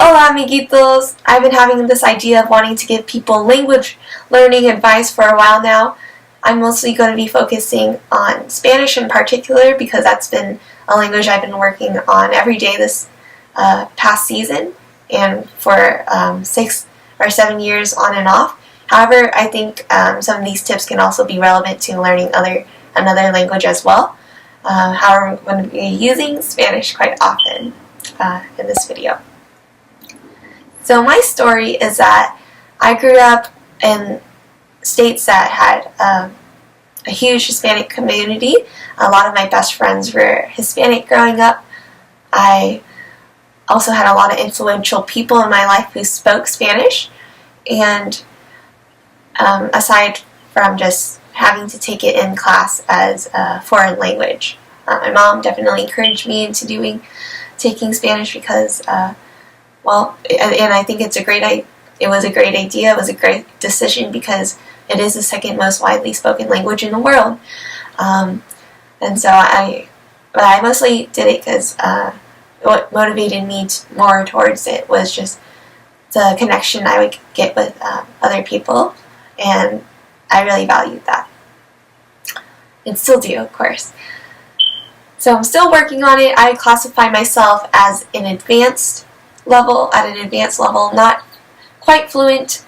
Hola amiguitos! I've been having this idea of wanting to give people language learning advice for a while now. I'm mostly going to be focusing on Spanish in particular because that's been a language I've been working on every day this past season and for 6 or 7 years on and off. However, I think some of these tips can also be relevant to learning another language as well. However, I'm going to be using Spanish quite often in this video. So my story is that I grew up in states that had a huge Hispanic community. A lot of my best friends were Hispanic growing up. I also had a lot of influential people in my life who spoke Spanish, and aside from just having to take it in class as a foreign language. My mom definitely encouraged me into taking Spanish because and I think it was a great idea. It was a great decision because it is the second most widely spoken language in the world. And so I mostly did it because what motivated me more towards it was just the connection I would get with other people, and I really valued that. And still do, of course. So I'm still working on it. I classify myself as at an advanced level, not quite fluent.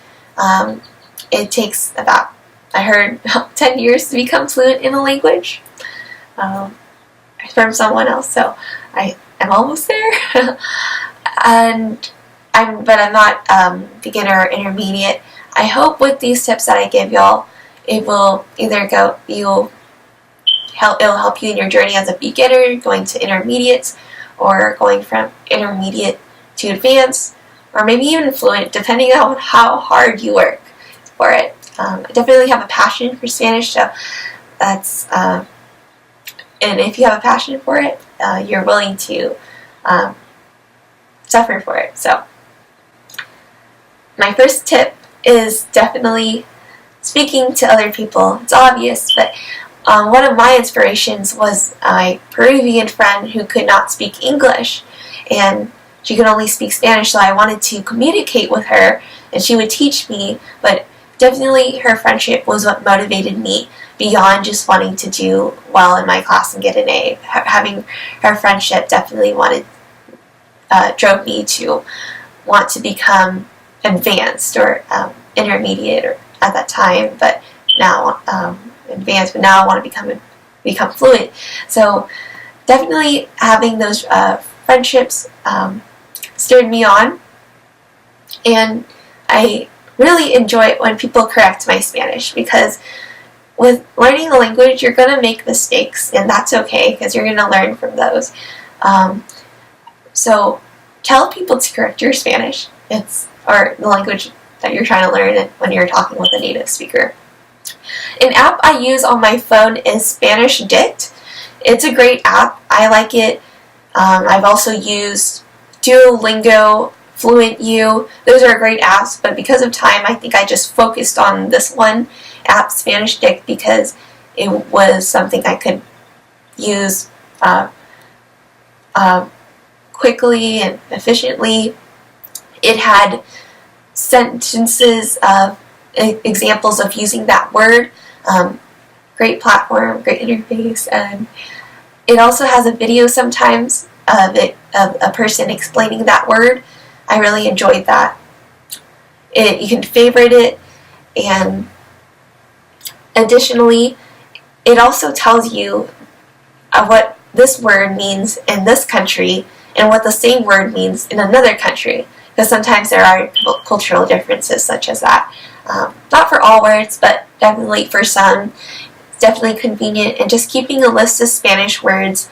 It takes about, I heard, 10 years to become fluent in a language from someone else, so I'm almost there. But I'm not beginner or intermediate. I hope with these tips that I give y'all, it'll help you in your journey as a beginner, going to intermediate, or going from intermediate to advanced, or maybe even fluent, depending on how hard you work for it. I definitely have a passion for Spanish, so that's, and if you have a passion for it, you're willing to suffer for it. So my first tip is definitely speaking to other people. It's obvious, but one of my inspirations was my Peruvian friend who could not speak English, and she could only speak Spanish, so I wanted to communicate with her, and she would teach me, but definitely her friendship was what motivated me beyond just wanting to do well in my class and get an A. Having her friendship definitely drove me to want to become advanced or intermediate or at that time, but now advanced, but now I want to become fluent. So definitely having those friendships stirred me on, and I really enjoy it when people correct my Spanish, because with learning a language you're going to make mistakes, and that's okay because you're going to learn from those. So tell people to correct your Spanish, or the language that you're trying to learn when you're talking with a native speaker. An app I use on my phone is Spanish Dict. It's a great app. I like it. I've also used Duolingo, Fluent U. Those are great apps, but because of time, I think I just focused on this one app, Spanish Dict, because it was something I could use quickly and efficiently. It had sentences of examples of using that word. Great platform, great interface, and it also has a video sometimes of a person explaining that word. I really enjoyed that. You can favorite it, and additionally, it also tells you what this word means in this country and what the same word means in another country, because sometimes there are cultural differences such as that. Not for all words, but definitely for some. It's definitely convenient, and just keeping a list of Spanish words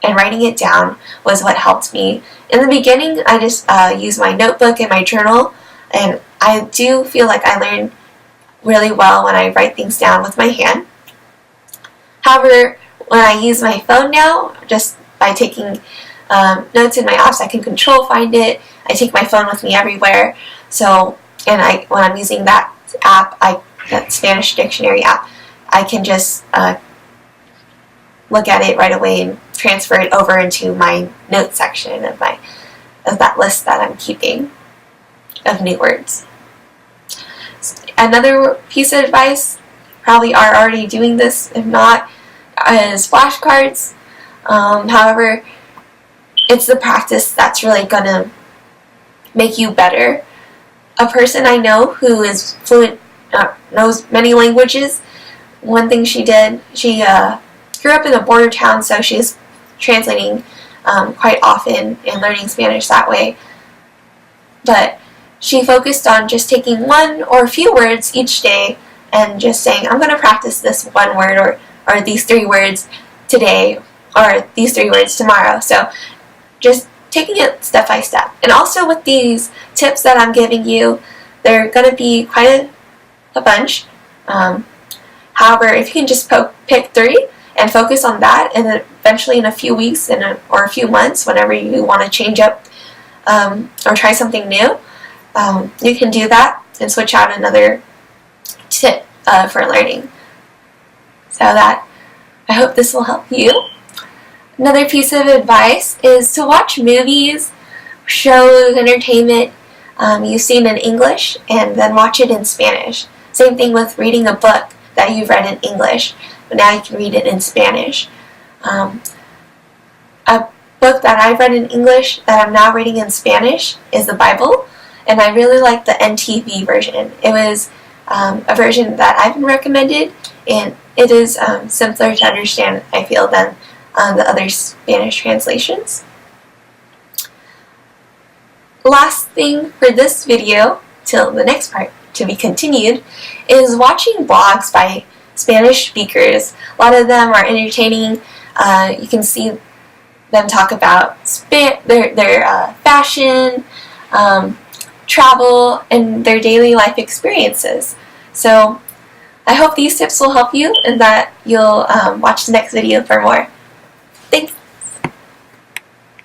and writing it down was what helped me. In the beginning, I just used my notebook and my journal, and I do feel like I learn really well when I write things down with my hand. However, when I use my phone now, just by taking notes in my apps, I can control find it. I take my phone with me everywhere. So, when I'm using that app, that Spanish dictionary app, I can just look at it right away and transfer it over into my notes section of my of that list that I'm keeping of new words. Another piece of advice, probably are already doing this, if not, is flashcards. However, it's the practice that's really going to make you better. A person I know who is fluent, knows many languages, one thing she did, she grew up in a border town, so she's translating quite often and learning Spanish that way. But she focused on just taking one or a few words each day and just saying, I'm going to practice this one word or these 3 words today or these 3 words tomorrow. So just taking it step by step. And also with these tips that I'm giving you, they're going to be quite a bunch. However, if you can just pick 3 and focus on that, and then eventually in a few weeks or a few months, whenever you want to change up or try something new, you can do that and switch out another tip for learning. So that, I hope this will help you. Another piece of advice is to watch movies, shows, entertainment you've seen in English, and then watch it in Spanish. Same thing with reading a book that you've read in English, but now you can read it in Spanish. A book that I've read in English that I'm now reading in Spanish is the Bible, and I really like the NTV version. It was a version that I've been recommended, and it is simpler to understand, I feel, than the other Spanish translations. Last thing for this video, till the next part to be continued, is watching blogs by Spanish speakers. A lot of them are entertaining. You can see them talk about their fashion, travel, and their daily life experiences. So I hope these tips will help you and that you'll watch the next video for more. Thanks!